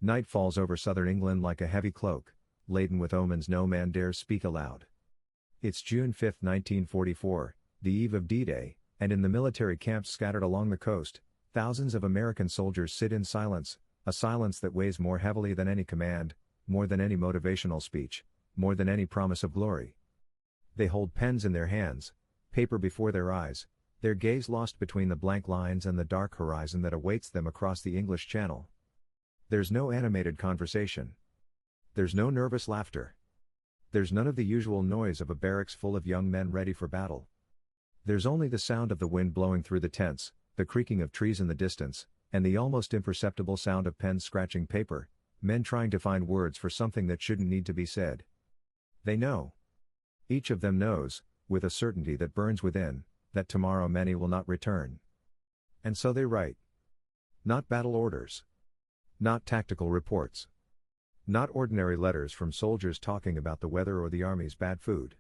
Night falls over southern England like a heavy cloak, laden with omens no man dares speak aloud. It's June 5, 1944, the eve of D-Day, and in the military camps scattered along the coast, thousands of American soldiers sit in silence, a silence that weighs more heavily than any command, more than any motivational speech, more than any promise of glory. They hold pens in their hands, paper before their eyes, their gaze lost between the blank lines and the dark horizon that awaits them across the English Channel. There's no animated conversation. There's no nervous laughter. There's none of the usual noise of a barracks full of young men ready for battle. There's only the sound of the wind blowing through the tents, the creaking of trees in the distance, and the almost imperceptible sound of pens scratching paper, men trying to find words for something that shouldn't need to be said. They know. Each of them knows, with a certainty that burns within, that tomorrow many will not return. And so they write. Not battle orders. Not tactical reports. Not ordinary letters from soldiers talking about the weather or the army's bad food.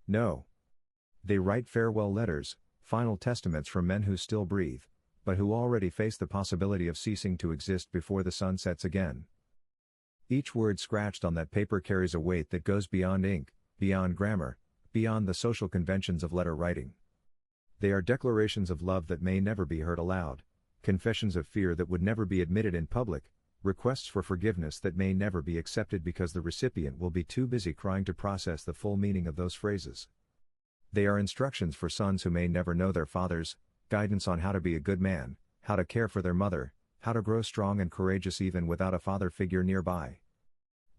No. They write farewell letters, final testaments from men who still breathe, but who already face the possibility of ceasing to exist before the sun sets again. Each word scratched on that paper carries a weight that goes beyond ink, beyond grammar, beyond the social conventions of letter writing. They are declarations of love that may never be heard aloud, confessions of fear that would never be admitted in public, requests for forgiveness that may never be accepted because the recipient will be too busy crying to process the full meaning of those phrases. They are instructions for sons who may never know their fathers, guidance on how to be a good man, how to care for their mother, how to grow strong and courageous even without a father figure nearby.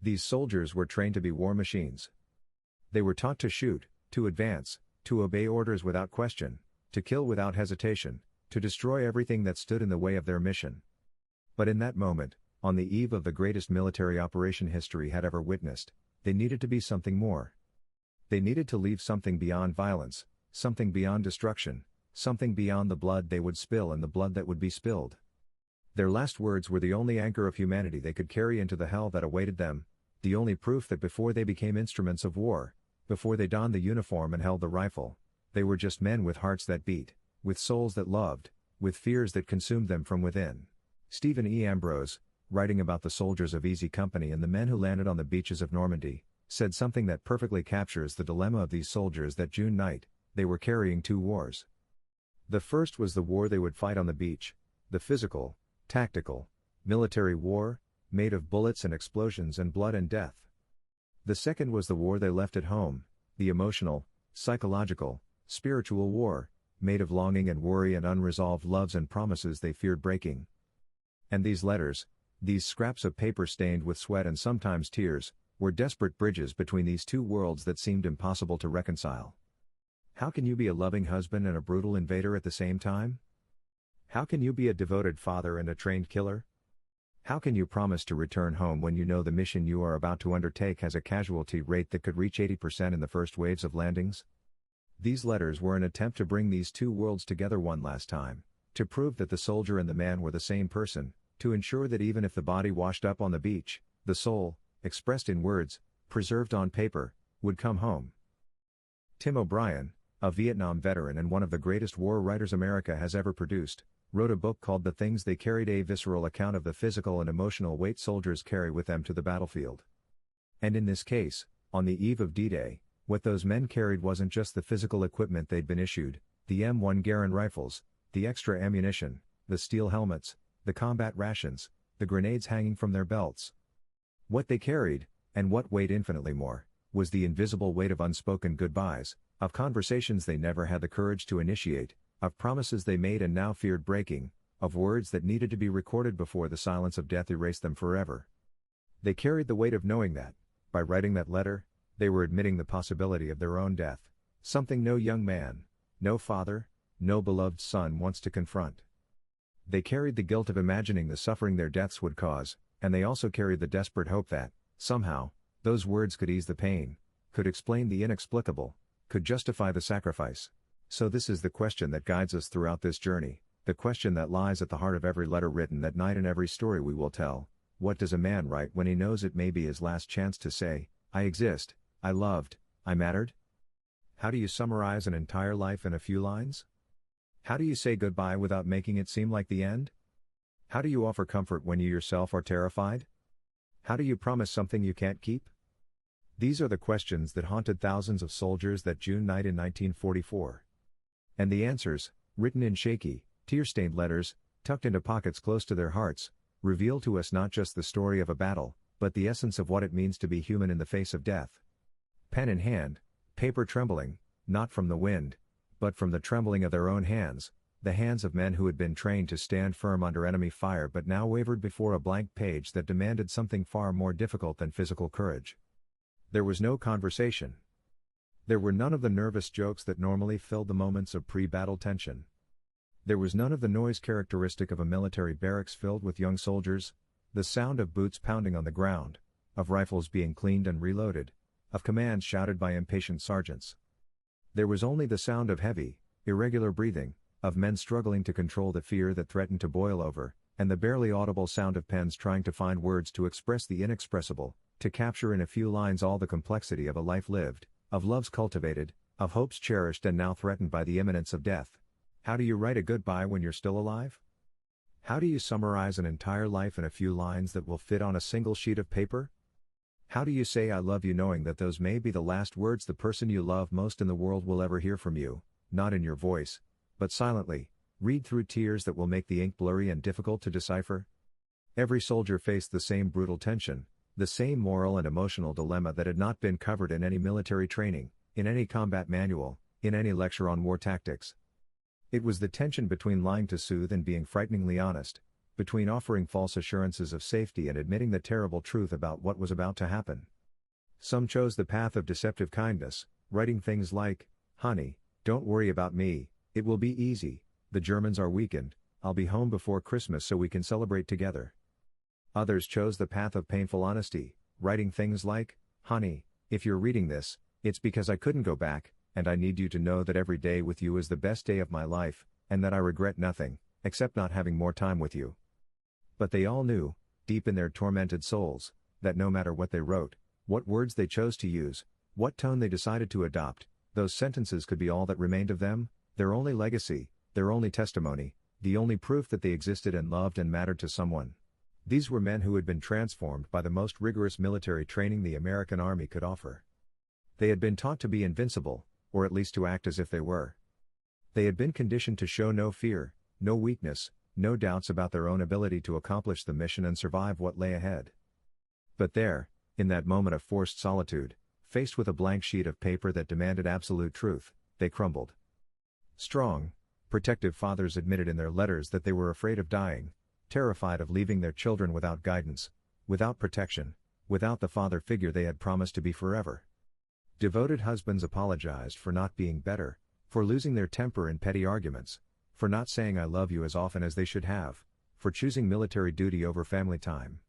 These soldiers were trained to be war machines. They were taught to shoot, to advance, to obey orders without question, to kill without hesitation, to destroy everything that stood in the way of their mission. But in that moment, on the eve of the greatest military operation history had ever witnessed, they needed to be something more. They needed to leave something beyond violence, something beyond destruction, something beyond the blood they would spill and the blood that would be spilled. Their last words were the only anchor of humanity they could carry into the hell that awaited them, the only proof that before they became instruments of war, before they donned the uniform and held the rifle, they were just men with hearts that beat, with souls that loved, with fears that consumed them from within. Stephen E. Ambrose, writing about the soldiers of Easy Company and the men who landed on the beaches of Normandy, said something that perfectly captures the dilemma of these soldiers that June night. They were carrying two wars. The first was the war they would fight on the beach, the physical, tactical, military war, made of bullets and explosions and blood and death. The second was the war they left at home, the emotional, psychological, spiritual war, made of longing and worry and unresolved loves and promises they feared breaking. And these letters, these scraps of paper stained with sweat and sometimes tears, were desperate bridges between these two worlds that seemed impossible to reconcile. How can you be a loving husband and a brutal invader at the same time? How can you be a devoted father and a trained killer? How can you promise to return home when you know the mission you are about to undertake has a casualty rate that could reach 80% in the first waves of landings? These letters were an attempt to bring these two worlds together one last time, to prove that the soldier and the man were the same person, to ensure that even if the body washed up on the beach, the soul, expressed in words, preserved on paper, would come home. Tim O'Brien, a Vietnam veteran and one of the greatest war writers America has ever produced, wrote a book called The Things They Carried, a visceral account of the physical and emotional weight soldiers carry with them to the battlefield. And in this case, on the eve of D-Day, what those men carried wasn't just the physical equipment they'd been issued, the M1 Garand rifles, the extra ammunition, the steel helmets, the combat rations, the grenades hanging from their belts. What they carried, and what weighed infinitely more, was the invisible weight of unspoken goodbyes, of conversations they never had the courage to initiate, of promises they made and now feared breaking, of words that needed to be recorded before the silence of death erased them forever. They carried the weight of knowing that, by writing that letter, they were admitting the possibility of their own death, something no young man, no father, no beloved son wants to confront. They carried the guilt of imagining the suffering their deaths would cause, and they also carried the desperate hope that, somehow, those words could ease the pain, could explain the inexplicable, could justify the sacrifice. So this is the question that guides us throughout this journey, the question that lies at the heart of every letter written that night and every story we will tell. What does a man write when he knows it may be his last chance to say, I exist, I loved, I mattered? How do you summarize an entire life in a few lines? How do you say goodbye without making it seem like the end? How do you offer comfort when you yourself are terrified? How do you promise something you can't keep? These are the questions that haunted thousands of soldiers that June night in 1944. And the answers, written in shaky, tear-stained letters, tucked into pockets close to their hearts, reveal to us not just the story of a battle, but the essence of what it means to be human in the face of death. Pen in hand, paper trembling, not from the wind, but from the trembling of their own hands, the hands of men who had been trained to stand firm under enemy fire but now wavered before a blank page that demanded something far more difficult than physical courage. There was no conversation. There were none of the nervous jokes that normally filled the moments of pre-battle tension. There was none of the noise characteristic of a military barracks filled with young soldiers, the sound of boots pounding on the ground, of rifles being cleaned and reloaded, of commands shouted by impatient sergeants. There was only the sound of heavy, irregular breathing, of men struggling to control the fear that threatened to boil over, and the barely audible sound of pens trying to find words to express the inexpressible, to capture in a few lines all the complexity of a life lived, of loves cultivated, of hopes cherished and now threatened by the imminence of death. How do you write a goodbye when you're still alive? How do you summarize an entire life in a few lines that will fit on a single sheet of paper? How do you say I love you knowing that those may be the last words the person you love most in the world will ever hear from you, not in your voice, but silently, read through tears that will make the ink blurry and difficult to decipher? Every soldier faced the same brutal tension, the same moral and emotional dilemma that had not been covered in any military training, in any combat manual, in any lecture on war tactics. It was the tension between lying to soothe and being frighteningly honest, between offering false assurances of safety and admitting the terrible truth about what was about to happen. Some chose the path of deceptive kindness, writing things like, "Honey, don't worry about me, it will be easy, the Germans are weakened, I'll be home before Christmas so we can celebrate together." Others chose the path of painful honesty, writing things like, "Honey, if you're reading this, it's because I couldn't go back, and I need you to know that every day with you is the best day of my life, and that I regret nothing, except not having more time with you." But they all knew, deep in their tormented souls, that no matter what they wrote, what words they chose to use, what tone they decided to adopt, those sentences could be all that remained of them, their only legacy, their only testimony, the only proof that they existed and loved and mattered to someone. These were men who had been transformed by the most rigorous military training the American Army could offer. They had been taught to be invincible, or at least to act as if they were. They had been conditioned to show no fear, no weakness, no doubts about their own ability to accomplish the mission and survive what lay ahead. But there, in that moment of forced solitude, faced with a blank sheet of paper that demanded absolute truth, they crumbled. Strong, protective fathers admitted in their letters that they were afraid of dying, terrified of leaving their children without guidance, without protection, without the father figure they had promised to be forever. Devoted husbands apologized for not being better, for losing their temper in petty arguments, for not saying "I love you" as often as they should have, for choosing military duty over family time.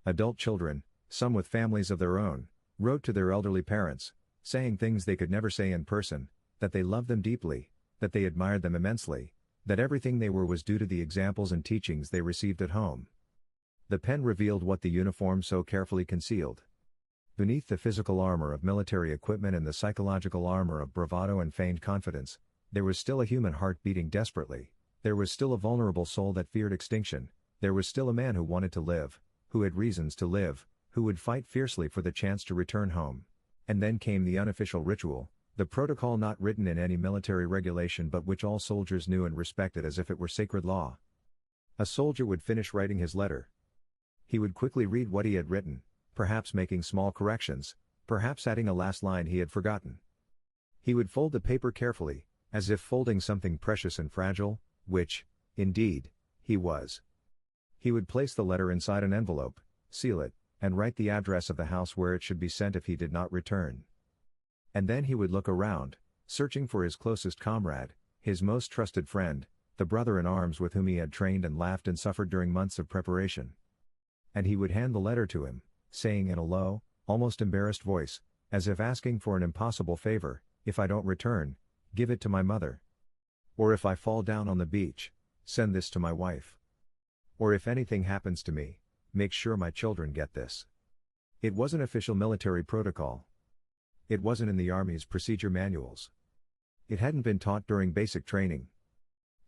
Adult children, some with families of their own, wrote to their elderly parents, saying things they could never say in person, that they loved them deeply, that they admired them immensely, that everything they were was due to the examples and teachings they received at home. The pen revealed what the uniform so carefully concealed. Beneath the physical armor of military equipment and the psychological armor of bravado and feigned confidence, there was still a human heart beating desperately, there was still a vulnerable soul that feared extinction, there was still a man who wanted to live, who had reasons to live, who would fight fiercely for the chance to return home. And then came the unofficial ritual, the protocol not written in any military regulation but which all soldiers knew and respected as if it were sacred law. A soldier would finish writing his letter. He would quickly read what he had written, perhaps making small corrections, perhaps adding a last line he had forgotten. He would fold the paper carefully, as if folding something precious and fragile, which, indeed, he was. He would place the letter inside an envelope, seal it, and write the address of the house where it should be sent if he did not return. And then he would look around, searching for his closest comrade, his most trusted friend, the brother in arms with whom he had trained and laughed and suffered during months of preparation. And he would hand the letter to him, saying in a low, almost embarrassed voice, as if asking for an impossible favor, "If I don't return, give it to my mother. Or if I fall down on the beach, send this to my wife. Or if anything happens to me, make sure my children get this." It wasn't official military protocol. It wasn't in the Army's procedure manuals. It hadn't been taught during basic training.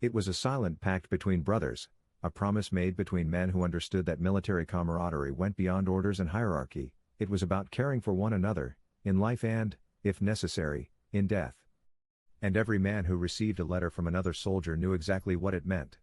It was a silent pact between brothers, a promise made between men who understood that military camaraderie went beyond orders and hierarchy. It was about caring for one another, in life and, if necessary, in death. And every man who received a letter from another soldier knew exactly what it meant.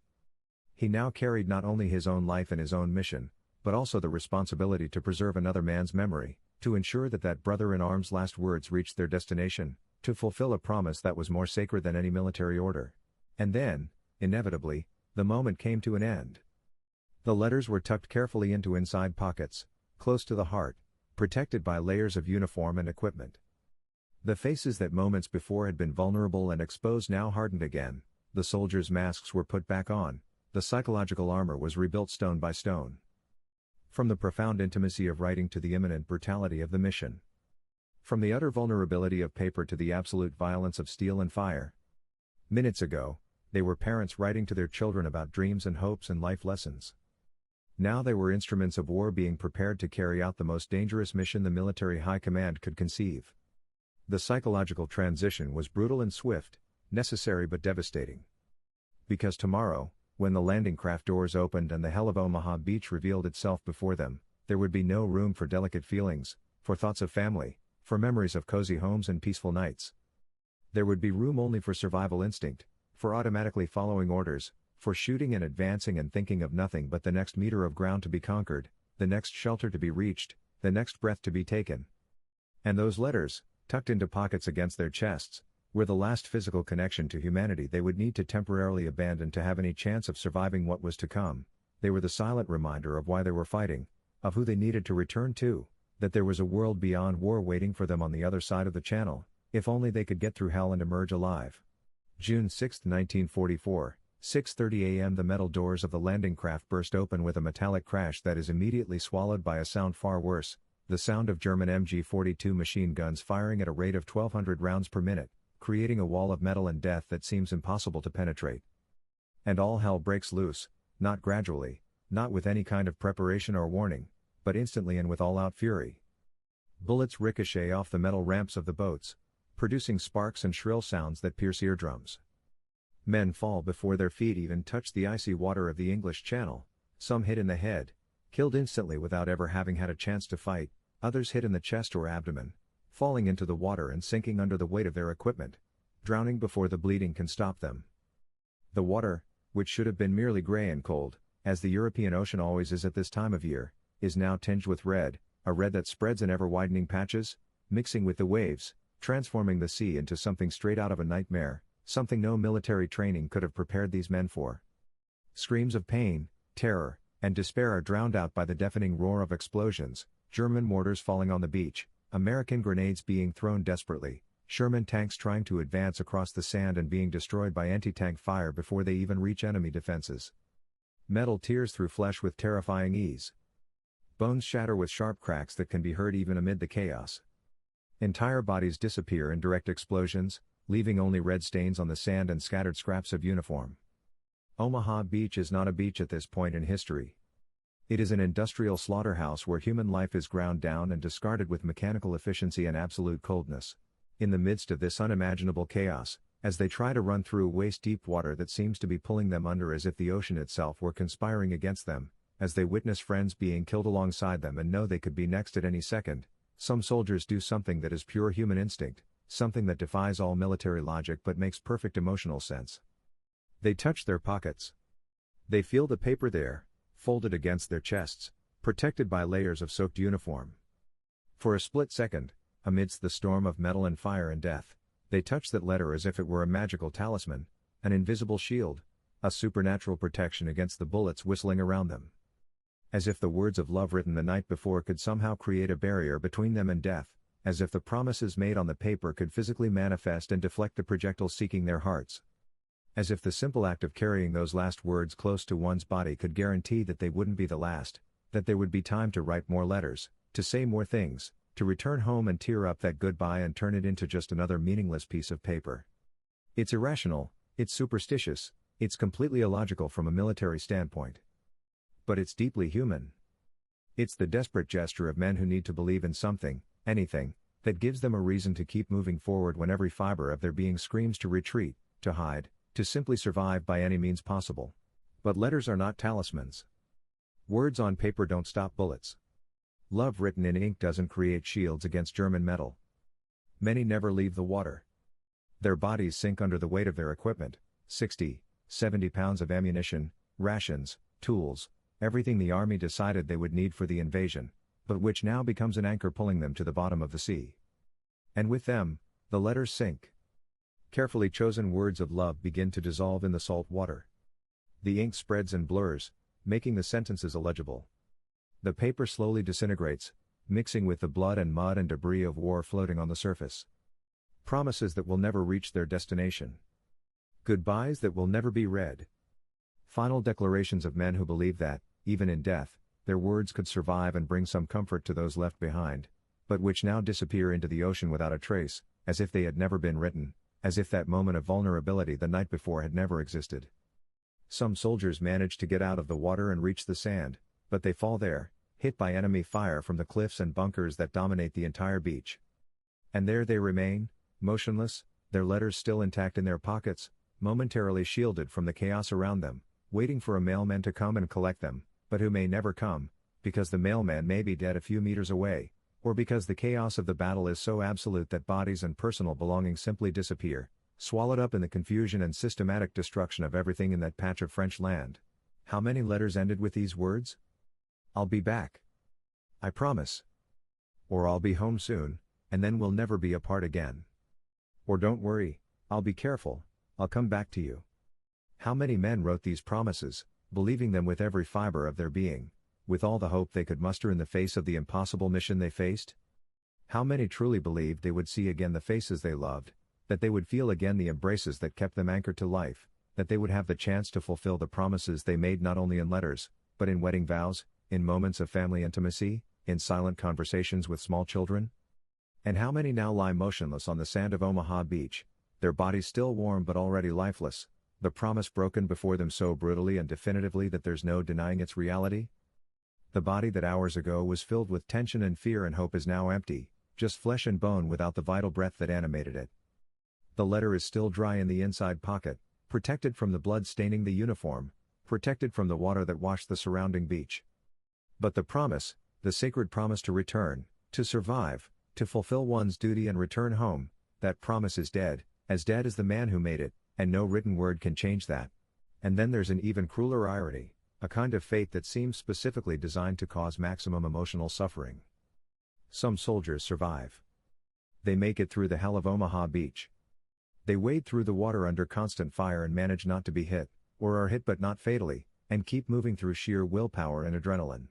He now carried not only his own life and his own mission, but also the responsibility to preserve another man's memory, to ensure that that brother-in-arms' last words reached their destination, to fulfill a promise that was more sacred than any military order. And then, inevitably, the moment came to an end. The letters were tucked carefully into inside pockets, close to the heart, protected by layers of uniform and equipment. The faces that moments before had been vulnerable and exposed now hardened again, the soldiers' masks were put back on, the psychological armor was rebuilt stone by stone. From the profound intimacy of writing to the imminent brutality of the mission. From the utter vulnerability of paper to the absolute violence of steel and fire. Minutes ago, they were parents writing to their children about dreams and hopes and life lessons. Now they were instruments of war being prepared to carry out the most dangerous mission the military high command could conceive. The psychological transition was brutal and swift, necessary but devastating. Because tomorrow, when the landing craft doors opened and the hell of Omaha Beach revealed itself before them, there would be no room for delicate feelings, for thoughts of family, for memories of cozy homes and peaceful nights. There would be room only for survival instinct, for automatically following orders, for shooting and advancing and thinking of nothing but the next meter of ground to be conquered, the next shelter to be reached, the next breath to be taken. And those letters, tucked into pockets against their chests, were the last physical connection to humanity they would need to temporarily abandon to have any chance of surviving what was to come. They were the silent reminder of why they were fighting, of who they needed to return to, that there was a world beyond war waiting for them on the other side of the channel, if only they could get through hell and emerge alive. June 6, 1944, 6:30 a.m. The metal doors of the landing craft burst open with a metallic crash that is immediately swallowed by a sound far worse, the sound of German MG-42 machine guns firing at a rate of 1,200 rounds per minute, creating a wall of metal and death that seems impossible to penetrate. And all hell breaks loose, not gradually, not with any kind of preparation or warning, but instantly and with all-out fury. Bullets ricochet off the metal ramps of the boats, producing sparks and shrill sounds that pierce eardrums. Men fall before their feet even touch the icy water of the English Channel, some hit in the head, killed instantly without ever having had a chance to fight, others hit in the chest or abdomen, falling into the water and sinking under the weight of their equipment, drowning before the bleeding can stop them. The water, which should have been merely gray and cold, as the European Ocean always is at this time of year, is now tinged with red, a red that spreads in ever-widening patches, mixing with the waves, transforming the sea into something straight out of a nightmare, something no military training could have prepared these men for. Screams of pain, terror, and despair are drowned out by the deafening roar of explosions, German mortars falling on the beach, American grenades being thrown desperately, Sherman tanks trying to advance across the sand and being destroyed by anti-tank fire before they even reach enemy defenses. Metal tears through flesh with terrifying ease. Bones shatter with sharp cracks that can be heard even amid the chaos. Entire bodies disappear in direct explosions, leaving only red stains on the sand and scattered scraps of uniform. Omaha Beach is not a beach at this point in history. It is an industrial slaughterhouse where human life is ground down and discarded with mechanical efficiency and absolute coldness. In the midst of this unimaginable chaos, as they try to run through waist-deep water that seems to be pulling them under as if the ocean itself were conspiring against them, as they witness friends being killed alongside them and know they could be next at any second, some soldiers do something that is pure human instinct, something that defies all military logic but makes perfect emotional sense. They touch their pockets. They feel the paper there, folded against their chests, protected by layers of soaked uniform. For a split second, amidst the storm of metal and fire and death, they touch that letter as if it were a magical talisman, an invisible shield, a supernatural protection against the bullets whistling around them. As if the words of love written the night before could somehow create a barrier between them and death, as if the promises made on the paper could physically manifest and deflect the projectiles seeking their hearts. As if the simple act of carrying those last words close to one's body could guarantee that they wouldn't be the last, that there would be time to write more letters, to say more things, to return home and tear up that goodbye and turn it into just another meaningless piece of paper. It's irrational, it's superstitious, it's completely illogical from a military standpoint. But it's deeply human. It's the desperate gesture of men who need to believe in something, anything, that gives them a reason to keep moving forward when every fiber of their being screams to retreat, to hide, to simply survive by any means possible. But letters are not talismans. Words on paper don't stop bullets. Love written in ink doesn't create shields against German metal. Many never leave the water. Their bodies sink under the weight of their equipment, 60, 70 pounds of ammunition, rations, tools, everything the army decided they would need for the invasion, but which now becomes an anchor pulling them to the bottom of the sea. And with them, the letters sink. Carefully chosen words of love begin to dissolve in the salt water. The ink spreads and blurs, making the sentences illegible. The paper slowly disintegrates, mixing with the blood and mud and debris of war floating on the surface. Promises that will never reach their destination. Goodbyes that will never be read. Final declarations of men who believed that, even in death, their words could survive and bring some comfort to those left behind, but which now disappear into the ocean without a trace, as if they had never been written, as if that moment of vulnerability the night before had never existed. Some soldiers manage to get out of the water and reach the sand, but they fall there, hit by enemy fire from the cliffs and bunkers that dominate the entire beach. And there they remain, motionless, their letters still intact in their pockets, momentarily shielded from the chaos around them, waiting for a mailman to come and collect them, but who may never come, because the mailman may be dead a few meters away, or because the chaos of the battle is so absolute that bodies and personal belongings simply disappear, swallowed up in the confusion and systematic destruction of everything in that patch of French land. How many letters ended with these words? "I'll be back. I promise." Or "I'll be home soon, and then we'll never be apart again." Or "Don't worry, I'll be careful, I'll come back to you." How many men wrote these promises, believing them with every fiber of their being, with all the hope they could muster in the face of the impossible mission they faced? How many truly believed they would see again the faces they loved, that they would feel again the embraces that kept them anchored to life, that they would have the chance to fulfill the promises they made not only in letters, but in wedding vows, in moments of family intimacy, in silent conversations with small children? And how many now lie motionless on the sand of Omaha Beach, their bodies still warm but already lifeless, the promise broken before them so brutally and definitively that there's no denying its reality? The body that hours ago was filled with tension and fear and hope is now empty, just flesh and bone without the vital breath that animated it. The letter is still dry in the inside pocket, protected from the blood staining the uniform, protected from the water that washed the surrounding beach. But the promise, the sacred promise to return, to survive, to fulfill one's duty and return home, that promise is dead as the man who made it, and no written word can change that. And then there's an even crueler irony, a kind of fate that seems specifically designed to cause maximum emotional suffering. Some soldiers survive. They make it through the hell of Omaha Beach. They wade through the water under constant fire and manage not to be hit, or are hit but not fatally, and keep moving through sheer willpower and adrenaline.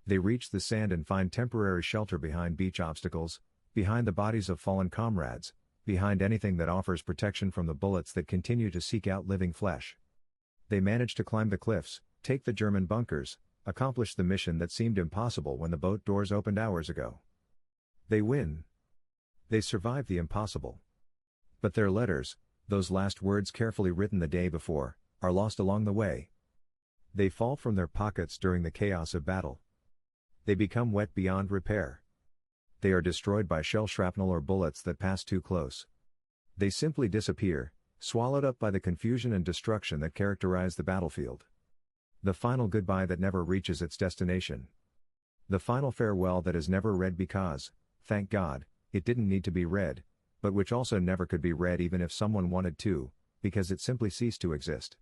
They reach the sand and find temporary shelter behind beach obstacles, behind the bodies of fallen comrades, behind anything that offers protection from the bullets that continue to seek out living flesh. They manage to climb the cliffs, take the German bunkers, accomplish the mission that seemed impossible when the boat doors opened hours ago. They win. They survive the impossible. But their letters, those last words carefully written the day before, are lost along the way. They fall from their pockets during the chaos of battle. They become wet beyond repair. They are destroyed by shell shrapnel or bullets that pass too close. They simply disappear, swallowed up by the confusion and destruction that characterize the battlefield. The final goodbye that never reaches its destination. The final farewell that is never read because, thank God, it didn't need to be read, but which also never could be read even if someone wanted to, because it simply ceased to exist.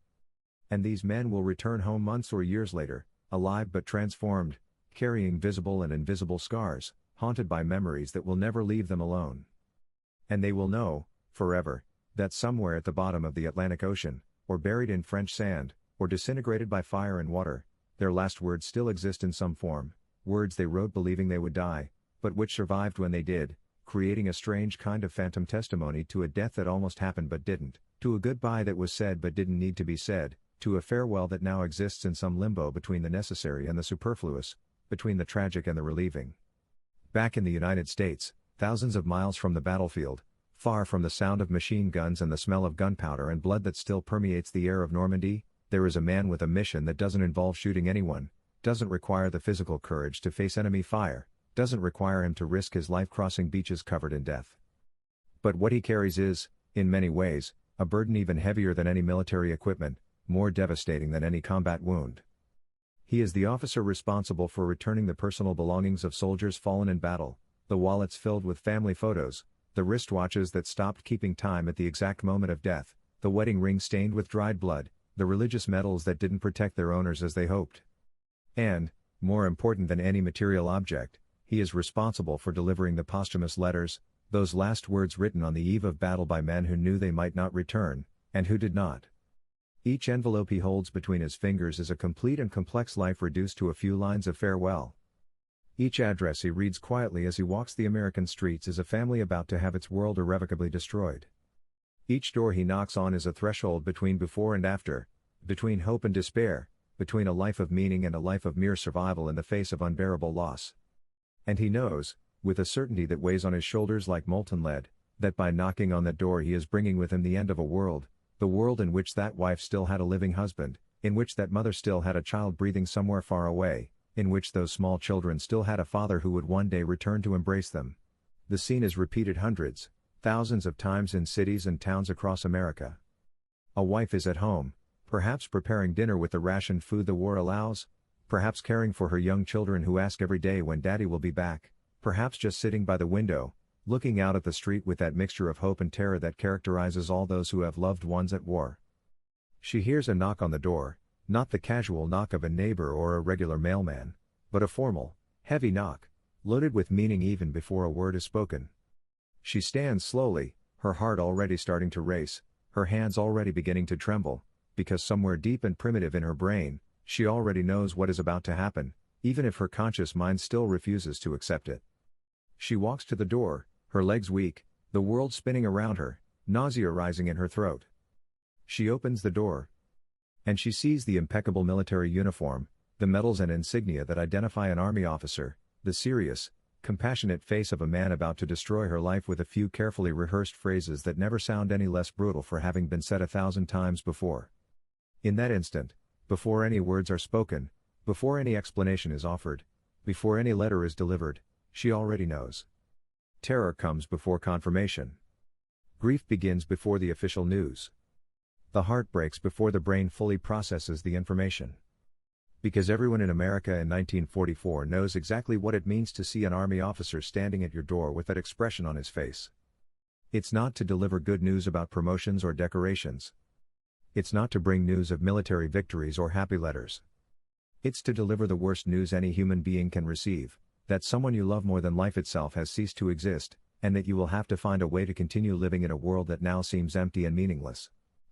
And these men will return home months or years later, alive but transformed, carrying visible and invisible scars, haunted by memories that will never leave them alone. And they will know, forever, that somewhere at the bottom of the Atlantic Ocean, or buried in French sand, or disintegrated by fire and water, their last words still exist in some form, words they wrote believing they would die, but which survived when they did, creating a strange kind of phantom testimony to a death that almost happened but didn't, to a goodbye that was said but didn't need to be said, to a farewell that now exists in some limbo between the necessary and the superfluous, between the tragic and the relieving. Back in the United States, thousands of miles from the battlefield, far from the sound of machine guns and the smell of gunpowder and blood that still permeates the air of Normandy, there is a man with a mission that doesn't involve shooting anyone, doesn't require the physical courage to face enemy fire, doesn't require him to risk his life crossing beaches covered in death. But what he carries is, in many ways, a burden even heavier than any military equipment, more devastating than any combat wound. He is the officer responsible for returning the personal belongings of soldiers fallen in battle, the wallets filled with family photos, the wristwatches that stopped keeping time at the exact moment of death, the wedding ring stained with dried blood, the religious medals that didn't protect their owners as they hoped. And, more important than any material object, he is responsible for delivering the posthumous letters, those last words written on the eve of battle by men who knew they might not return, and who did not. Each envelope he holds between his fingers is a complete and complex life reduced to a few lines of farewell. Each address he reads quietly as he walks the American streets is a family about to have its world irrevocably destroyed. Each door he knocks on is a threshold between before and after, between hope and despair, between a life of meaning and a life of mere survival in the face of unbearable loss. And he knows, with a certainty that weighs on his shoulders like molten lead, that by knocking on that door he is bringing with him the end of a world, the world in which that wife still had a living husband, in which that mother still had a child breathing somewhere far away, in which those small children still had a father who would one day return to embrace them. The scene is repeated hundreds, thousands of times in cities and towns across America. A wife is at home, perhaps preparing dinner with the rationed food the war allows, perhaps caring for her young children who ask every day when daddy will be back, perhaps just sitting by the window, looking out at the street with that mixture of hope and terror that characterizes all those who have loved ones at war. She hears a knock on the door, not the casual knock of a neighbor or a regular mailman, but a formal, heavy knock, loaded with meaning even before a word is spoken. She stands slowly, her heart already starting to race, her hands already beginning to tremble, because somewhere deep and primitive in her brain, she already knows what is about to happen, even if her conscious mind still refuses to accept it. She walks to the door, her legs weak, the world spinning around her, nausea rising in her throat. She opens the door, and she sees the impeccable military uniform, the medals and insignia that identify an army officer, the serious, compassionate face of a man about to destroy her life with a few carefully rehearsed phrases that never sound any less brutal for having been said 1,000 times before. In that instant, before any words are spoken, before any explanation is offered, before any letter is delivered, she already knows. Terror comes before confirmation. Grief begins before the official news. The heart breaks before the brain fully processes the information. Because everyone in America in 1944 knows exactly what it means to see an army officer standing at your door with that expression on his face. It's not to deliver good news about promotions or decorations. It's not to bring news of military victories or happy letters. It's to deliver the worst news any human being can receive, that someone you love more than life itself has ceased to exist, and that you will have to find a way to continue living in a world that now seems empty and meaningless.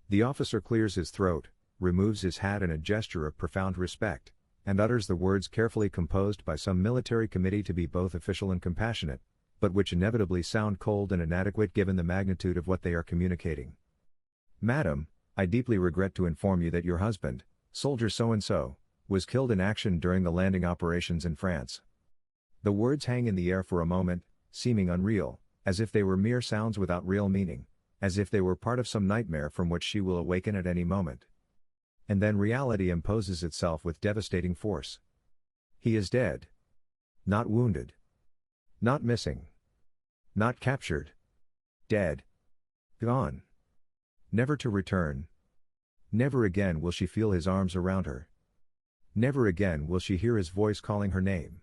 The officer clears his throat, removes his hat in a gesture of profound respect, and utters the words carefully composed by some military committee to be both official and compassionate, but which inevitably sound cold and inadequate given the magnitude of what they are communicating. Madam, I deeply regret to inform you that your husband, soldier so-and-so, was killed in action during the landing operations in France. The words hang in the air for a moment, seeming unreal, as if they were mere sounds without real meaning, as if they were part of some nightmare from which she will awaken at any moment. And then reality imposes itself with devastating force. He is dead. Not wounded. Not missing. Not captured. Dead. Gone. Never to return. Never again will she feel his arms around her. Never again will she hear his voice calling her name.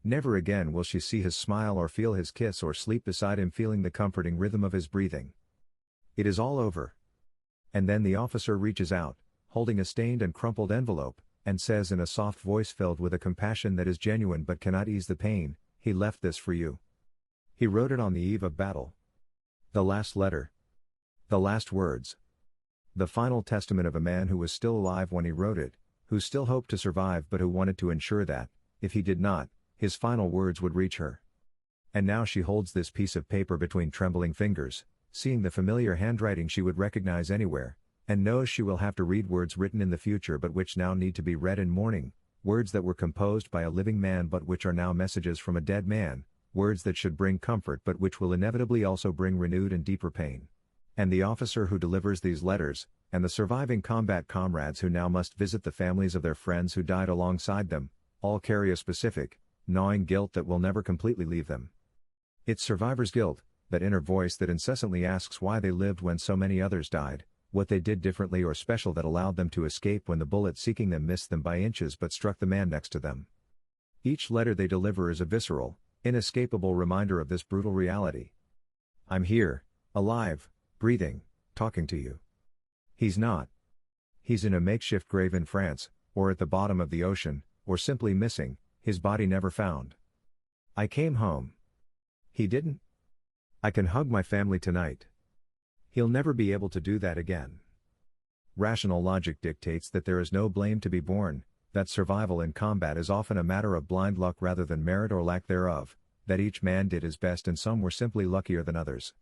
Never again will she see his smile or feel his kiss or sleep beside him feeling the comforting rhythm of his breathing. It is all over. And then the officer reaches out, holding a stained and crumpled envelope, and says in a soft voice filled with a compassion that is genuine but cannot ease the pain, "He left this for you. He wrote it on the eve of battle. The last letter. The last words. The final testament of a man who was still alive when he wrote it, who still hoped to survive but who wanted to ensure that, if he did not, his final words would reach her." And now she holds this piece of paper between trembling fingers, seeing the familiar handwriting she would recognize anywhere, and knows she will have to read words written in the future but which now need to be read in mourning, words that were composed by a living man but which are now messages from a dead man, words that should bring comfort but which will inevitably also bring renewed and deeper pain. And the officer who delivers these letters, and the surviving combat comrades who now must visit the families of their friends who died alongside them, all carry a specific, gnawing guilt that will never completely leave them. It's survivor's guilt, that inner voice that incessantly asks why they lived when so many others died, what they did differently or special that allowed them to escape when the bullet seeking them missed them by inches but struck the man next to them. Each letter they deliver is a visceral, inescapable reminder of this brutal reality. I'm here, alive, breathing, talking to you. He's not. He's in a makeshift grave in France, or at the bottom of the ocean, or simply missing, his body never found. I came home. He didn't. I can hug my family tonight. He'll never be able to do that again. Rational logic dictates that there is no blame to be borne, that survival in combat is often a matter of blind luck rather than merit or lack thereof, that each man did his best and some were simply luckier than others.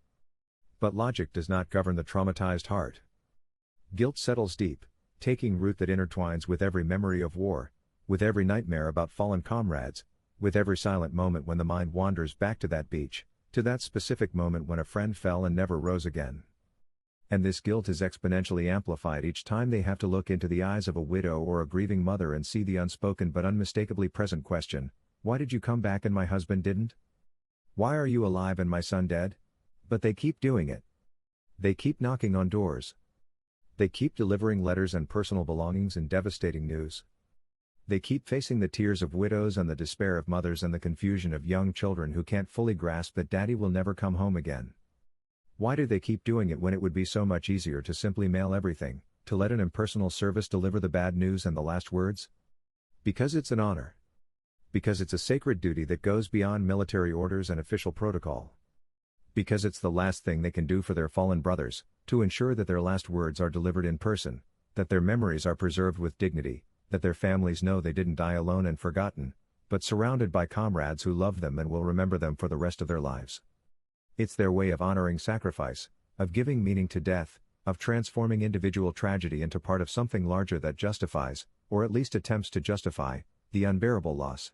But logic does not govern the traumatized heart. Guilt settles deep, taking root that intertwines with every memory of war, with every nightmare about fallen comrades, with every silent moment when the mind wanders back to that beach, to that specific moment when a friend fell and never rose again. And this guilt is exponentially amplified each time they have to look into the eyes of a widow or a grieving mother and see the unspoken but unmistakably present question, "Why did you come back and my husband didn't? Why are you alive and my son dead?" But they keep doing it. They keep knocking on doors. They keep delivering letters and personal belongings and devastating news. They keep facing the tears of widows and the despair of mothers and the confusion of young children who can't fully grasp that daddy will never come home again. Why do they keep doing it when it would be so much easier to simply mail everything, to let an impersonal service deliver the bad news and the last words? Because it's an honor. Because it's a sacred duty that goes beyond military orders and official protocol. Because it's the last thing they can do for their fallen brothers, to ensure that their last words are delivered in person, that their memories are preserved with dignity, that their families know they didn't die alone and forgotten, but surrounded by comrades who love them and will remember them for the rest of their lives. It's their way of honoring sacrifice, of giving meaning to death, of transforming individual tragedy into part of something larger that justifies, or at least attempts to justify, the unbearable loss.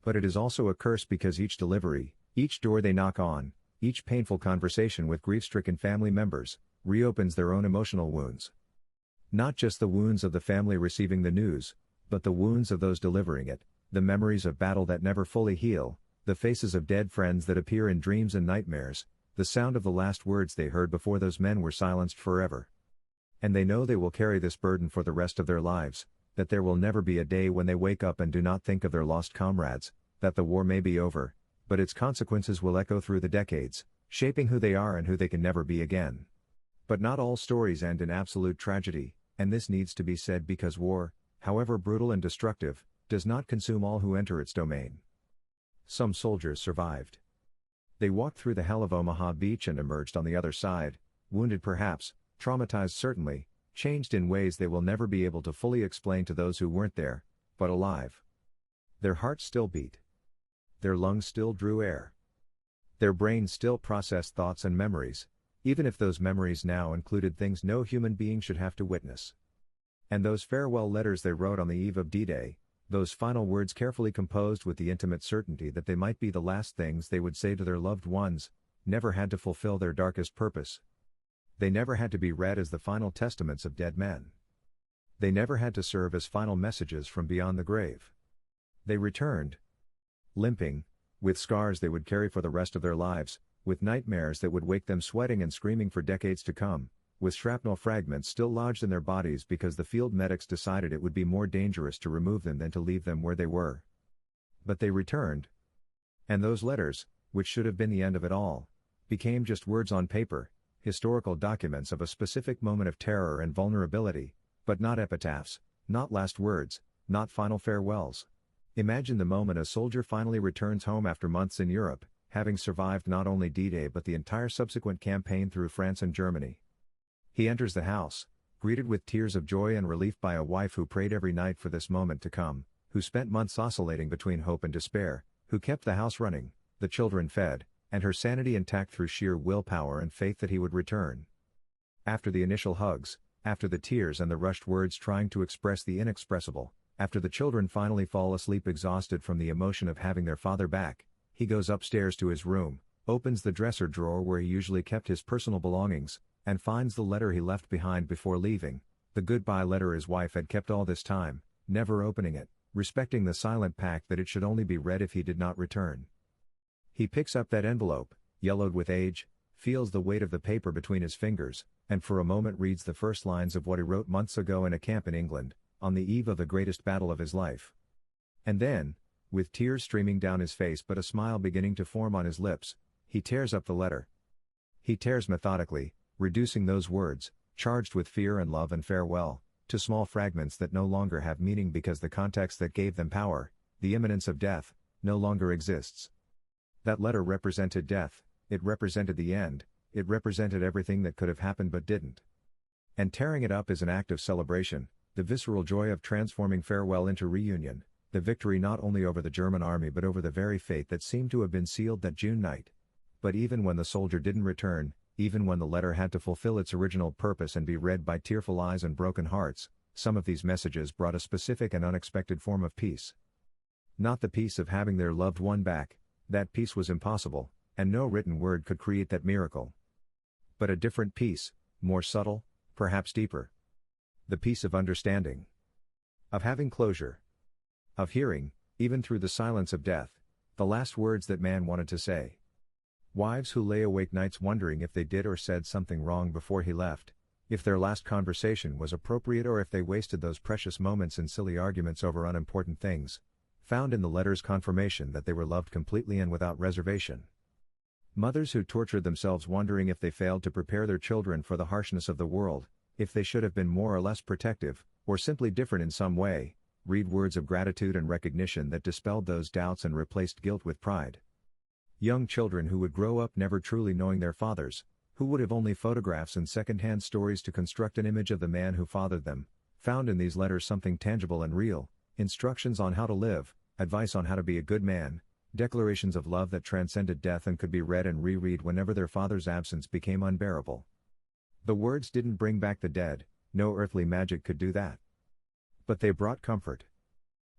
But it is also a curse because each delivery, each door they knock on, each painful conversation with grief-stricken family members, reopens their own emotional wounds. Not just the wounds of the family receiving the news, but the wounds of those delivering it, the memories of battle that never fully heal, the faces of dead friends that appear in dreams and nightmares, the sound of the last words they heard before those men were silenced forever. And they know they will carry this burden for the rest of their lives, that there will never be a day when they wake up and do not think of their lost comrades, that the war may be over, but its consequences will echo through the decades, shaping who they are and who they can never be again. But not all stories end in absolute tragedy, and this needs to be said because war, however brutal and destructive, does not consume all who enter its domain. Some soldiers survived. They walked through the hell of Omaha Beach and emerged on the other side, wounded perhaps, traumatized certainly, changed in ways they will never be able to fully explain to those who weren't there, but alive. Their hearts still beat. Their lungs still drew air. Their brains still processed thoughts and memories, even if those memories now included things no human being should have to witness. And those farewell letters they wrote on the eve of D-Day, those final words carefully composed with the intimate certainty that they might be the last things they would say to their loved ones, never had to fulfill their darkest purpose. They never had to be read as the final testaments of dead men. They never had to serve as final messages from beyond the grave. They returned, limping, with scars they would carry for the rest of their lives, with nightmares that would wake them sweating and screaming for decades to come, with shrapnel fragments still lodged in their bodies because the field medics decided it would be more dangerous to remove them than to leave them where they were. But they returned. And those letters, which should have been the end of it all, became just words on paper, historical documents of a specific moment of terror and vulnerability, but not epitaphs, not last words, not final farewells. Imagine the moment a soldier finally returns home after months in Europe, having survived not only D-Day but the entire subsequent campaign through France and Germany. He enters the house, greeted with tears of joy and relief by a wife who prayed every night for this moment to come, who spent months oscillating between hope and despair, who kept the house running, the children fed, and her sanity intact through sheer willpower and faith that he would return. After the initial hugs, after the tears and the rushed words trying to express the inexpressible, after the children finally fall asleep exhausted from the emotion of having their father back, he goes upstairs to his room, opens the dresser drawer where he usually kept his personal belongings, and finds the letter he left behind before leaving, the goodbye letter his wife had kept all this time, never opening it, respecting the silent pact that it should only be read if he did not return. He picks up that envelope, yellowed with age, feels the weight of the paper between his fingers, and for a moment reads the first lines of what he wrote months ago in a camp in England, on the eve of the greatest battle of his life. And then, with tears streaming down his face but a smile beginning to form on his lips, he tears up the letter. He tears methodically, reducing those words, charged with fear and love and farewell, to small fragments that no longer have meaning because the context that gave them power, the imminence of death, no longer exists. That letter represented death, it represented the end, it represented everything that could have happened but didn't. And tearing it up is an act of celebration, the visceral joy of transforming farewell into reunion, the victory not only over the German army but over the very fate that seemed to have been sealed that June night. But even when the soldier didn't return, even when the letter had to fulfill its original purpose and be read by tearful eyes and broken hearts, some of these messages brought a specific and unexpected form of peace. Not the peace of having their loved one back, that peace was impossible, and no written word could create that miracle. But a different peace, more subtle, perhaps deeper. The peace of understanding. Of having closure. Of hearing, even through the silence of death, the last words that man wanted to say. Wives who lay awake nights wondering if they did or said something wrong before he left, if their last conversation was appropriate or if they wasted those precious moments in silly arguments over unimportant things, found in the letter's confirmation that they were loved completely and without reservation. Mothers who tortured themselves wondering if they failed to prepare their children for the harshness of the world, if they should have been more or less protective, or simply different in some way, read words of gratitude and recognition that dispelled those doubts and replaced guilt with pride. Young children who would grow up never truly knowing their fathers, who would have only photographs and second-hand stories to construct an image of the man who fathered them, found in these letters something tangible and real, instructions on how to live, advice on how to be a good man, declarations of love that transcended death and could be read and reread whenever their father's absence became unbearable. The words didn't bring back the dead, no earthly magic could do that. But they brought comfort.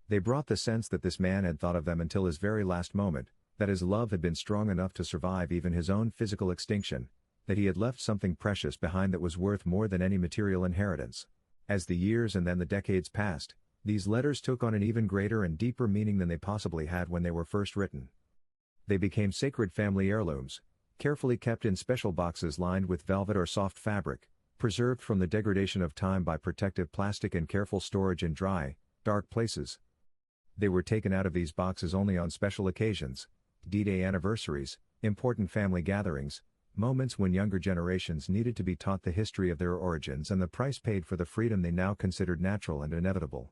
They brought the sense that this man had thought of them until his very last moment, that his love had been strong enough to survive even his own physical extinction, that he had left something precious behind that was worth more than any material inheritance. As the years and then the decades passed, these letters took on an even greater and deeper meaning than they possibly had when they were first written. They became sacred family heirlooms, carefully kept in special boxes lined with velvet or soft fabric, preserved from the degradation of time by protective plastic and careful storage in dry, dark places. They were taken out of these boxes only on special occasions, D-Day anniversaries, important family gatherings, moments when younger generations needed to be taught the history of their origins and the price paid for the freedom they now considered natural and inevitable.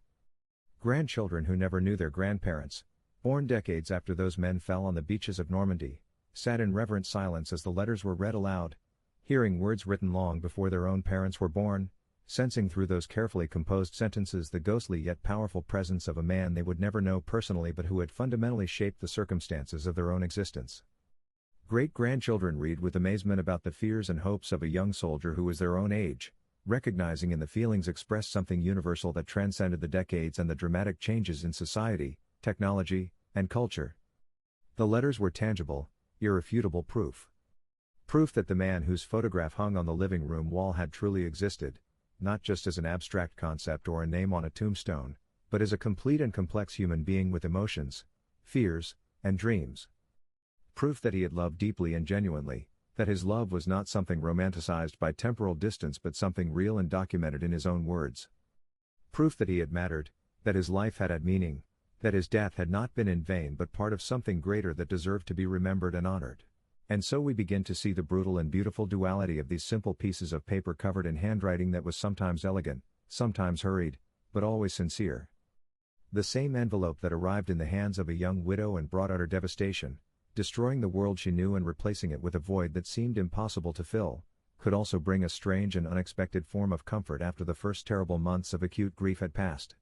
Grandchildren who never knew their grandparents, born decades after those men fell on the beaches of Normandy, sat in reverent silence as the letters were read aloud, hearing words written long before their own parents were born, sensing through those carefully composed sentences the ghostly yet powerful presence of a man they would never know personally but who had fundamentally shaped the circumstances of their own existence. Great-grandchildren read with amazement about the fears and hopes of a young soldier who was their own age, recognizing in the feelings expressed something universal that transcended the decades and the dramatic changes in society, technology, and culture. The letters were tangible, irrefutable proof. Proof that the man whose photograph hung on the living room wall had truly existed, not just as an abstract concept or a name on a tombstone, but as a complete and complex human being with emotions, fears, and dreams. Proof that he had loved deeply and genuinely, that his love was not something romanticized by temporal distance but something real and documented in his own words. Proof that he had mattered, that his life had had meaning, that his death had not been in vain but part of something greater that deserved to be remembered and honored. And so we begin to see the brutal and beautiful duality of these simple pieces of paper covered in handwriting that was sometimes elegant, sometimes hurried, but always sincere. The same envelope that arrived in the hands of a young widow and brought utter devastation, destroying the world she knew and replacing it with a void that seemed impossible to fill, could also bring a strange and unexpected form of comfort after the first terrible months of acute grief had passed.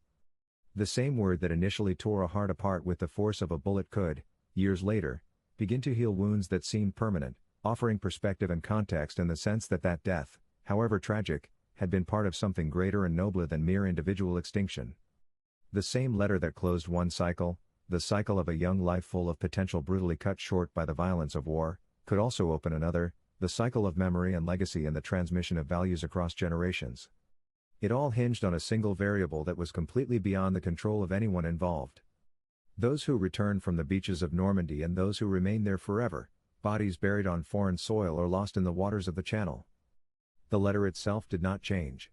The same word that initially tore a heart apart with the force of a bullet could, years later, begin to heal wounds that seemed permanent, offering perspective and context in the sense that that death, however tragic, had been part of something greater and nobler than mere individual extinction. The same letter that closed one cycle, the cycle of a young life full of potential brutally cut short by the violence of war, could also open another, the cycle of memory and legacy and the transmission of values across generations. It all hinged on a single variable that was completely beyond the control of anyone involved. Those who returned from the beaches of Normandy and those who remained there forever, bodies buried on foreign soil or lost in the waters of the Channel. The letter itself did not change.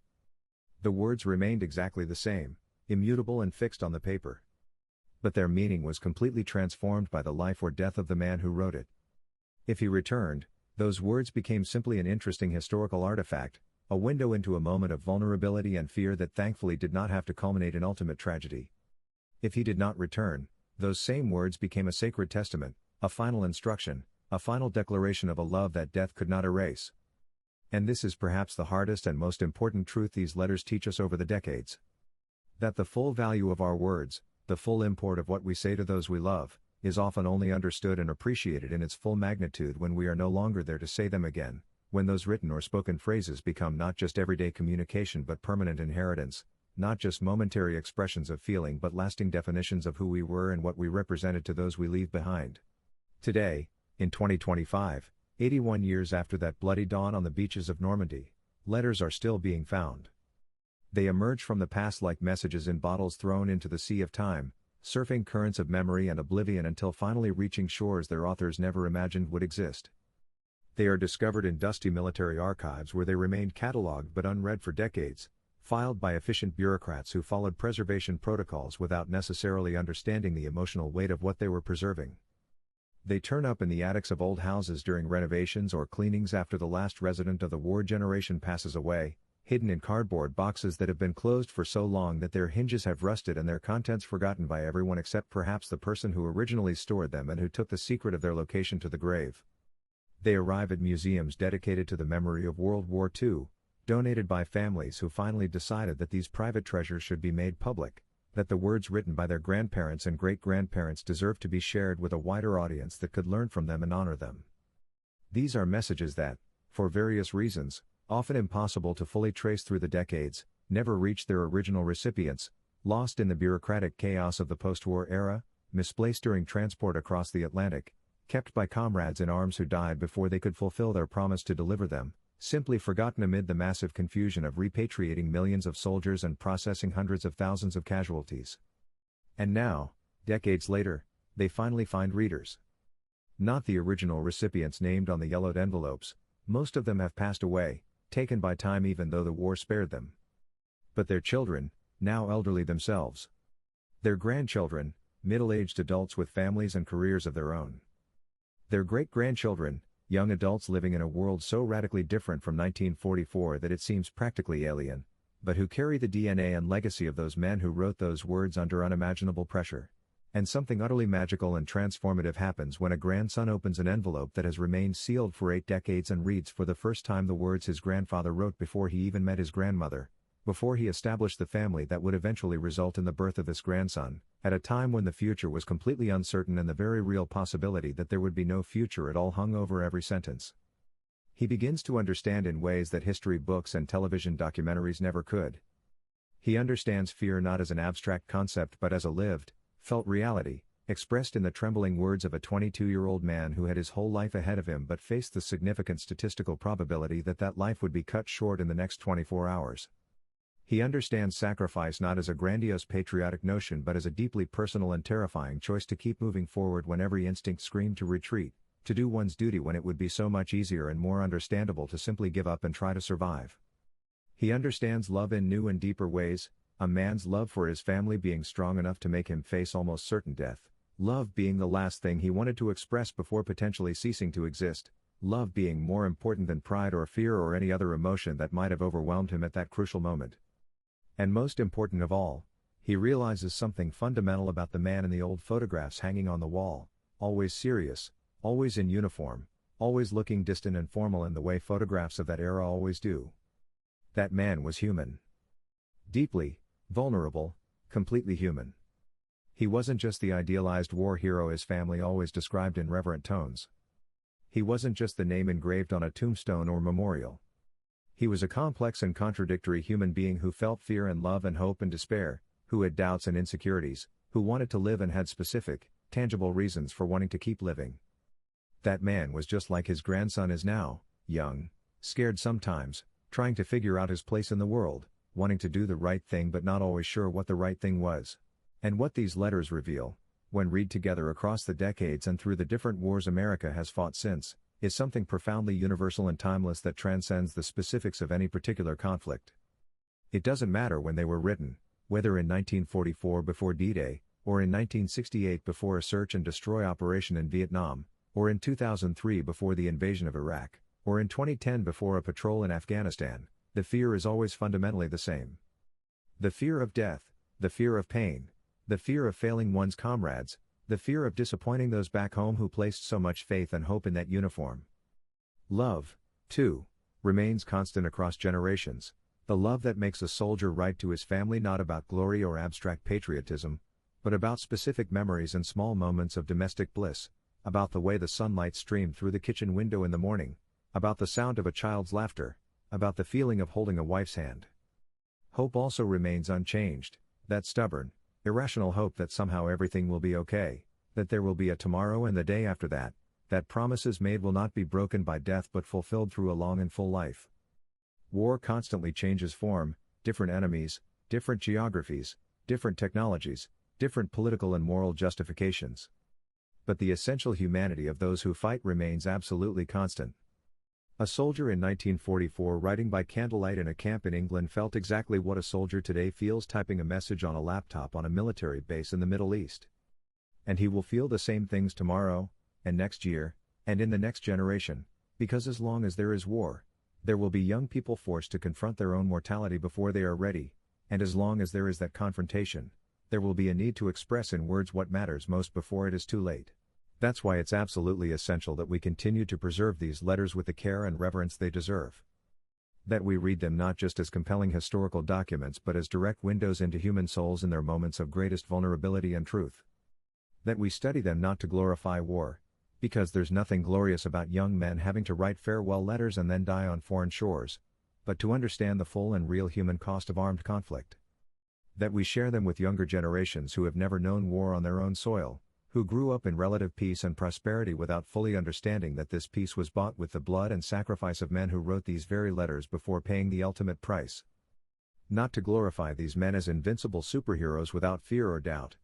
The words remained exactly the same, immutable and fixed on the paper. But their meaning was completely transformed by the life or death of the man who wrote it. If he returned, those words became simply an interesting historical artifact, a window into a moment of vulnerability and fear that thankfully did not have to culminate in ultimate tragedy. If he did not return, those same words became a sacred testament, a final instruction, a final declaration of a love that death could not erase. And this is perhaps the hardest and most important truth these letters teach us over the decades. That the full value of our words, the full import of what we say to those we love, is often only understood and appreciated in its full magnitude when we are no longer there to say them again, when those written or spoken phrases become not just everyday communication but permanent inheritance, not just momentary expressions of feeling but lasting definitions of who we were and what we represented to those we leave behind. Today, in 2025, 81 years after that bloody dawn on the beaches of Normandy, letters are still being found. They emerge from the past like messages in bottles thrown into the sea of time, surfing currents of memory and oblivion until finally reaching shores their authors never imagined would exist. They are discovered in dusty military archives where they remained catalogued but unread for decades, filed by efficient bureaucrats who followed preservation protocols without necessarily understanding the emotional weight of what they were preserving. They turn up in the attics of old houses during renovations or cleanings after the last resident of the war generation passes away, hidden in cardboard boxes that have been closed for so long that their hinges have rusted and their contents forgotten by everyone except perhaps the person who originally stored them and who took the secret of their location to the grave. They arrive at museums dedicated to the memory of World War II, donated by families who finally decided that these private treasures should be made public, that the words written by their grandparents and great-grandparents deserve to be shared with a wider audience that could learn from them and honor them. These are messages that, for various reasons, often impossible to fully trace through the decades, never reached their original recipients, lost in the bureaucratic chaos of the post-war era, misplaced during transport across the Atlantic, kept by comrades in arms who died before they could fulfill their promise to deliver them, simply forgotten amid the massive confusion of repatriating millions of soldiers and processing hundreds of thousands of casualties. And now, decades later, they finally find readers. Not the original recipients named on the yellowed envelopes, most of them have passed away, taken by time even though the war spared them. But their children, now elderly themselves. Their grandchildren, middle-aged adults with families and careers of their own. Their great-grandchildren, young adults living in a world so radically different from 1944 that it seems practically alien, but who carry the DNA and legacy of those men who wrote those words under unimaginable pressure. And something utterly magical and transformative happens when a grandson opens an envelope that has remained sealed for 8 decades and reads for the first time the words his grandfather wrote before he even met his grandmother, before he established the family that would eventually result in the birth of this grandson, at a time when the future was completely uncertain and the very real possibility that there would be no future at all hung over every sentence. He begins to understand in ways that history books and television documentaries never could. He understands fear not as an abstract concept but as a lived, felt reality, expressed in the trembling words of a 22-year-old man who had his whole life ahead of him but faced the significant statistical probability that that life would be cut short in the next 24 hours. He understands sacrifice not as a grandiose patriotic notion but as a deeply personal and terrifying choice to keep moving forward when every instinct screamed to retreat, to do one's duty when it would be so much easier and more understandable to simply give up and try to survive. He understands love in new and deeper ways, a man's love for his family being strong enough to make him face almost certain death, love being the last thing he wanted to express before potentially ceasing to exist, love being more important than pride or fear or any other emotion that might have overwhelmed him at that crucial moment. And most important of all, he realizes something fundamental about the man in the old photographs hanging on the wall, always serious, always in uniform, always looking distant and formal in the way photographs of that era always do. That man was human. Deeply, vulnerable, completely human. He wasn't just the idealized war hero his family always described in reverent tones. He wasn't just the name engraved on a tombstone or memorial. He was a complex and contradictory human being who felt fear and love and hope and despair, who had doubts and insecurities, who wanted to live and had specific, tangible reasons for wanting to keep living. That man was just like his grandson is now, young, scared sometimes, trying to figure out his place in the world, wanting to do the right thing but not always sure what the right thing was. And what these letters reveal, when read together across the decades and through the different wars America has fought since, is something profoundly universal and timeless that transcends the specifics of any particular conflict. It doesn't matter when they were written, whether in 1944 before D-Day, or in 1968 before a search and destroy operation in Vietnam, or in 2003 before the invasion of Iraq, or in 2010 before a patrol in Afghanistan, the fear is always fundamentally the same. The fear of death, the fear of pain, the fear of failing one's comrades, the fear of disappointing those back home who placed so much faith and hope in that uniform. Love, too, remains constant across generations, the love that makes a soldier write to his family not about glory or abstract patriotism, but about specific memories and small moments of domestic bliss, about the way the sunlight streamed through the kitchen window in the morning, about the sound of a child's laughter, about the feeling of holding a wife's hand. Hope also remains unchanged, that stubborn, irrational hope that somehow everything will be okay, that there will be a tomorrow and the day after that, that promises made will not be broken by death but fulfilled through a long and full life. War constantly changes form, different enemies, different geographies, different technologies, different political and moral justifications. But the essential humanity of those who fight remains absolutely constant. A soldier in 1944 writing by candlelight in a camp in England felt exactly what a soldier today feels typing a message on a laptop on a military base in the Middle East. And he will feel the same things tomorrow, and next year, and in the next generation, because as long as there is war, there will be young people forced to confront their own mortality before they are ready, and as long as there is that confrontation, there will be a need to express in words what matters most before it is too late. That's why it's absolutely essential that we continue to preserve these letters with the care and reverence they deserve. That we read them not just as compelling historical documents but as direct windows into human souls in their moments of greatest vulnerability and truth. That we study them not to glorify war, because there's nothing glorious about young men having to write farewell letters and then die on foreign shores, but to understand the full and real human cost of armed conflict. That we share them with younger generations who have never known war on their own soil, who grew up in relative peace and prosperity without fully understanding that this peace was bought with the blood and sacrifice of men who wrote these very letters before paying the ultimate price. Not to glorify these men as invincible superheroes without fear or doubt,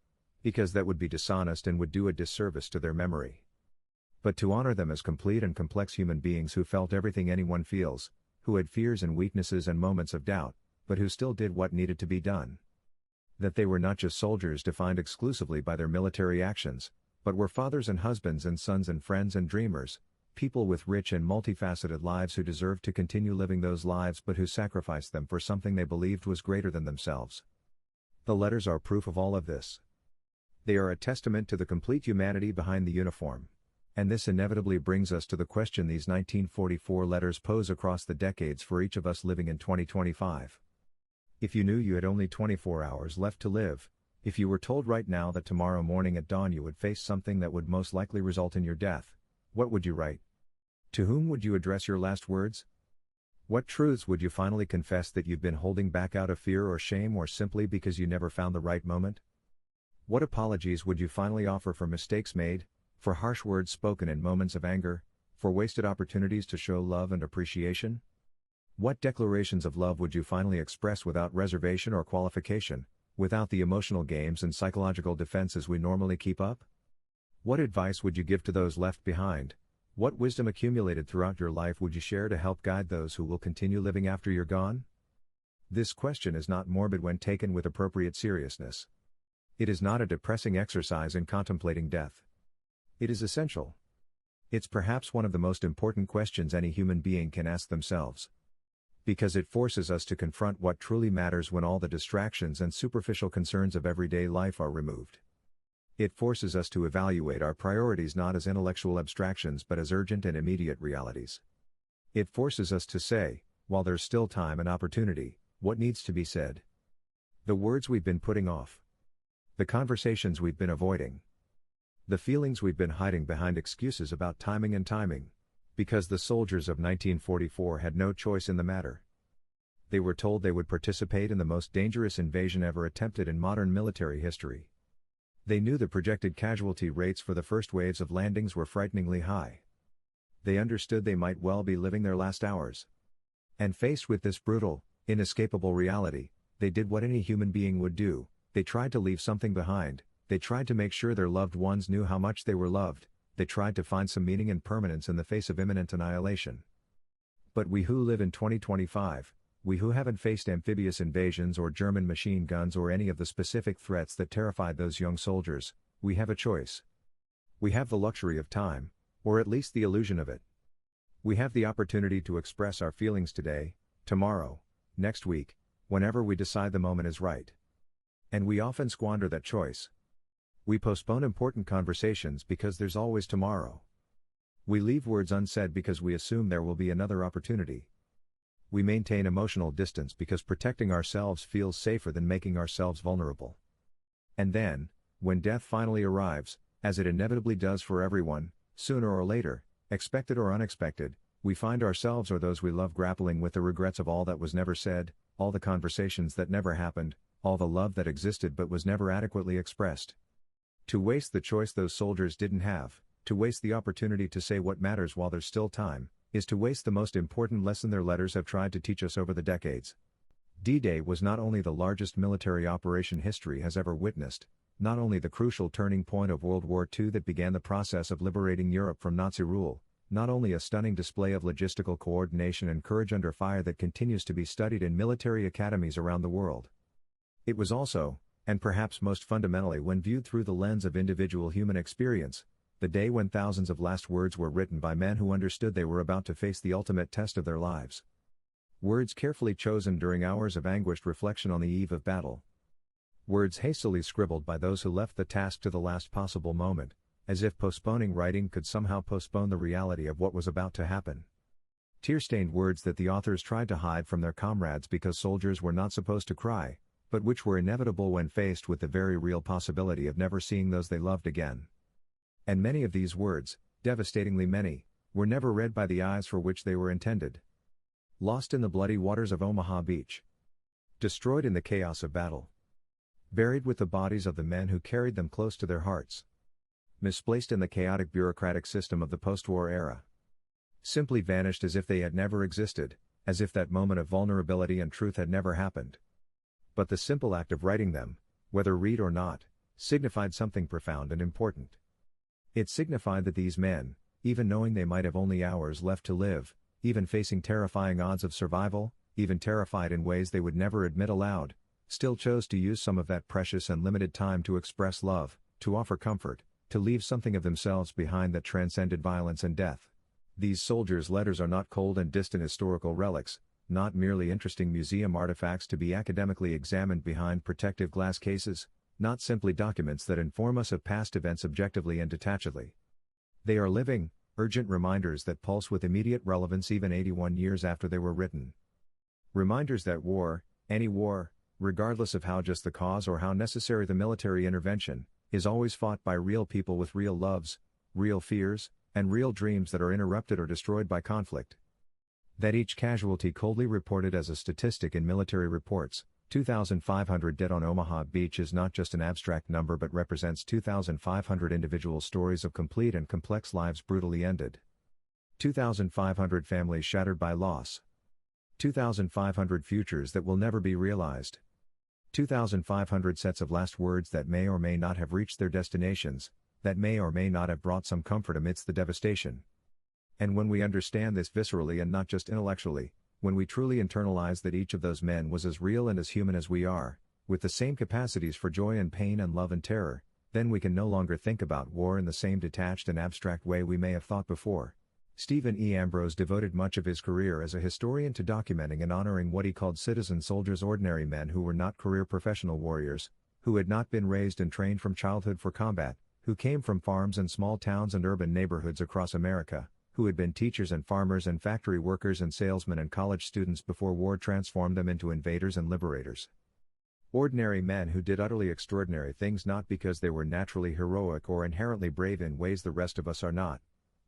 because that would be dishonest and would do a disservice to their memory. But to honor them as complete and complex human beings who felt everything anyone feels, who had fears and weaknesses and moments of doubt, but who still did what needed to be done. That they were not just soldiers defined exclusively by their military actions, but were fathers and husbands and sons and friends and dreamers, people with rich and multifaceted lives who deserved to continue living those lives but who sacrificed them for something they believed was greater than themselves. The letters are proof of all of this. They are a testament to the complete humanity behind the uniform. And this inevitably brings us to the question these 1944 letters pose across the decades for each of us living in 2025. If you knew you had only 24 hours left to live, if you were told right now that tomorrow morning at dawn you would face something that would most likely result in your death, what would you write? To whom would you address your last words? What truths would you finally confess that you've been holding back out of fear or shame or simply because you never found the right moment? What apologies would you finally offer for mistakes made, for harsh words spoken in moments of anger, for wasted opportunities to show love and appreciation? What declarations of love would you finally express without reservation or qualification, without the emotional games and psychological defenses we normally keep up? What advice would you give to those left behind? What wisdom accumulated throughout your life would you share to help guide those who will continue living after you're gone? This question is not morbid when taken with appropriate seriousness. It is not a depressing exercise in contemplating death. It is essential. It's perhaps one of the most important questions any human being can ask themselves. Because it forces us to confront what truly matters when all the distractions and superficial concerns of everyday life are removed. It forces us to evaluate our priorities not as intellectual abstractions but as urgent and immediate realities. It forces us to say, while there's still time and opportunity, what needs to be said. The words we've been putting off. The conversations we've been avoiding. The feelings we've been hiding behind excuses about timing. Because the soldiers of 1944 had no choice in the matter. They were told they would participate in the most dangerous invasion ever attempted in modern military history. They knew the projected casualty rates for the first waves of landings were frighteningly high. They understood they might well be living their last hours. And faced with this brutal, inescapable reality, they did what any human being would do, they tried to leave something behind. They tried to make sure their loved ones knew how much they were loved, they tried to find some meaning and permanence in the face of imminent annihilation. But we who live in 2025, we who haven't faced amphibious invasions or German machine guns or any of the specific threats that terrified those young soldiers, we have a choice. We have the luxury of time, or at least the illusion of it. We have the opportunity to express our feelings today, tomorrow, next week, whenever we decide the moment is right. And we often squander that choice. We postpone important conversations because there's always tomorrow. We leave words unsaid because we assume there will be another opportunity. We maintain emotional distance because protecting ourselves feels safer than making ourselves vulnerable. And then, when death finally arrives, as it inevitably does for everyone, sooner or later, expected or unexpected, we find ourselves or those we love grappling with the regrets of all that was never said, all the conversations that never happened, all the love that existed but was never adequately expressed. To waste the choice those soldiers didn't have, to waste the opportunity to say what matters while there's still time, is to waste the most important lesson their letters have tried to teach us over the decades. D-Day was not only the largest military operation history has ever witnessed, not only the crucial turning point of World War II that began the process of liberating Europe from Nazi rule, not only a stunning display of logistical coordination and courage under fire that continues to be studied in military academies around the world. It was also, and perhaps most fundamentally when viewed through the lens of individual human experience, the day when thousands of last words were written by men who understood they were about to face the ultimate test of their lives. Words carefully chosen during hours of anguished reflection on the eve of battle. Words hastily scribbled by those who left the task to the last possible moment, as if postponing writing could somehow postpone the reality of what was about to happen. Tear-stained words that the authors tried to hide from their comrades because soldiers were not supposed to cry, but which were inevitable when faced with the very real possibility of never seeing those they loved again. And many of these words, devastatingly many, were never read by the eyes for which they were intended. Lost in the bloody waters of Omaha Beach. Destroyed in the chaos of battle. Buried with the bodies of the men who carried them close to their hearts. Misplaced in the chaotic bureaucratic system of the post-war era. Simply vanished as if they had never existed, as if that moment of vulnerability and truth had never happened. But the simple act of writing them, whether read or not, signified something profound and important. It signified that these men, even knowing they might have only hours left to live, even facing terrifying odds of survival, even terrified in ways they would never admit aloud, still chose to use some of that precious and limited time to express love, to offer comfort, to leave something of themselves behind that transcended violence and death. These soldiers' letters are not cold and distant historical relics, not merely interesting museum artifacts to be academically examined behind protective glass cases, not simply documents that inform us of past events objectively and detachedly. They are living, urgent reminders that pulse with immediate relevance even 81 years after they were written. Reminders that war, any war, regardless of how just the cause or how necessary the military intervention, is always fought by real people with real loves, real fears, and real dreams that are interrupted or destroyed by conflict. That each casualty coldly reported as a statistic in military reports, 2,500 dead on Omaha Beach, is not just an abstract number but represents 2,500 individual stories of complete and complex lives brutally ended. 2,500 families shattered by loss. 2,500 futures that will never be realized. 2,500 sets of last words that may or may not have reached their destinations, that may or may not have brought some comfort amidst the devastation. And when we understand this viscerally and not just intellectually, when we truly internalize that each of those men was as real and as human as we are, with the same capacities for joy and pain and love and terror, then we can no longer think about war in the same detached and abstract way we may have thought before. Stephen E. Ambrose devoted much of his career as a historian to documenting and honoring what he called citizen soldiers, ordinary men who were not career professional warriors, who had not been raised and trained from childhood for combat, who came from farms and small towns and urban neighborhoods across America, who had been teachers and farmers and factory workers and salesmen and college students before war transformed them into invaders and liberators. Ordinary men who did utterly extraordinary things not because they were naturally heroic or inherently brave in ways the rest of us are not,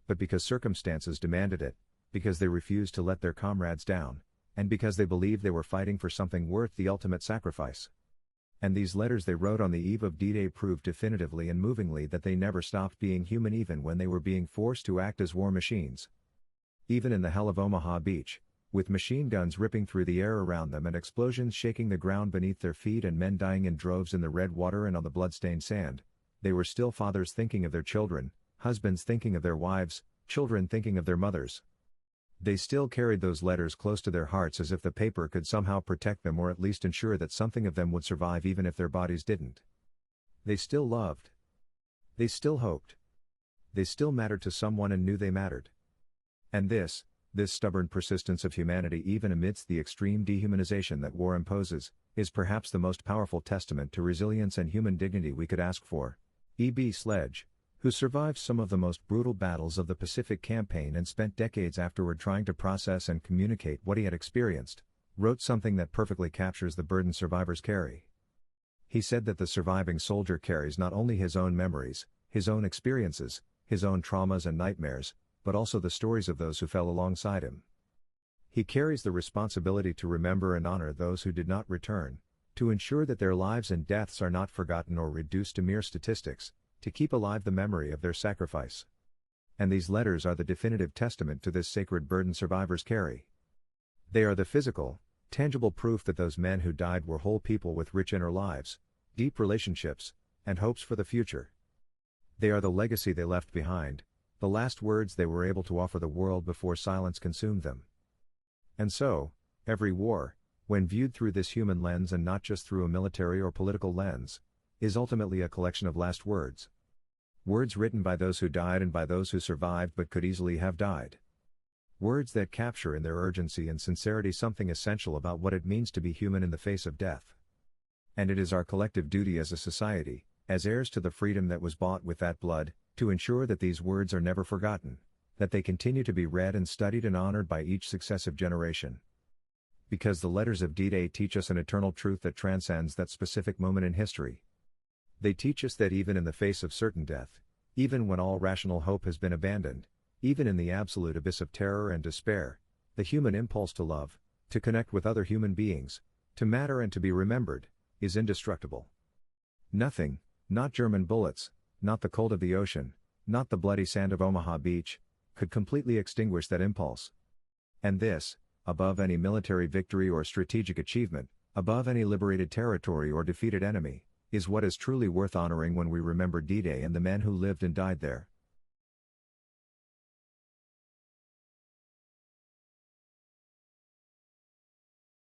but because circumstances demanded it, because they refused to let their comrades down, and because they believed they were fighting for something worth the ultimate sacrifice. And these letters they wrote on the eve of D-Day proved definitively and movingly that they never stopped being human even when they were being forced to act as war machines. Even in the hell of Omaha Beach, with machine guns ripping through the air around them and explosions shaking the ground beneath their feet and men dying in droves in the red water and on the blood-stained sand, They were still fathers thinking of their children, husbands thinking of their wives, children thinking of their mothers. They still carried those letters close to their hearts as if the paper could somehow protect them or at least ensure that something of them would survive even if their bodies didn't. They still loved. They still hoped. They still mattered to someone and knew they mattered. And this stubborn persistence of humanity even amidst the extreme dehumanization that war imposes, is perhaps the most powerful testament to resilience and human dignity we could ask for. E.B. Sledge, who survived some of the most brutal battles of the Pacific Campaign and spent decades afterward trying to process and communicate what he had experienced, wrote something that perfectly captures the burden survivors carry. He said that the surviving soldier carries not only his own memories, his own experiences, his own traumas and nightmares, but also the stories of those who fell alongside him. He carries the responsibility to remember and honor those who did not return, to ensure that their lives and deaths are not forgotten or reduced to mere statistics, to keep alive the memory of their sacrifice. And these letters are the definitive testament to this sacred burden survivors carry. They are the physical, tangible proof that those men who died were whole people with rich inner lives, deep relationships, and hopes for the future. They are the legacy they left behind, the last words they were able to offer the world before silence consumed them. And so, every war, when viewed through this human lens and not just through a military or political lens, is ultimately a collection of last words. Words written by those who died and by those who survived but could easily have died. Words that capture in their urgency and sincerity something essential about what it means to be human in the face of death. And it is our collective duty as a society, as heirs to the freedom that was bought with that blood, to ensure that these words are never forgotten, that they continue to be read and studied and honored by each successive generation. Because the letters of D-Day teach us an eternal truth that transcends that specific moment in history. They teach us that even in the face of certain death, even when all rational hope has been abandoned, even in the absolute abyss of terror and despair, the human impulse to love, to connect with other human beings, to matter and to be remembered, is indestructible. Nothing, not German bullets, not the cold of the ocean, not the bloody sand of Omaha Beach, could completely extinguish that impulse. And this, above any military victory or strategic achievement, above any liberated territory or defeated enemy, is what is truly worth honoring when we remember D-Day and the men who lived and died there.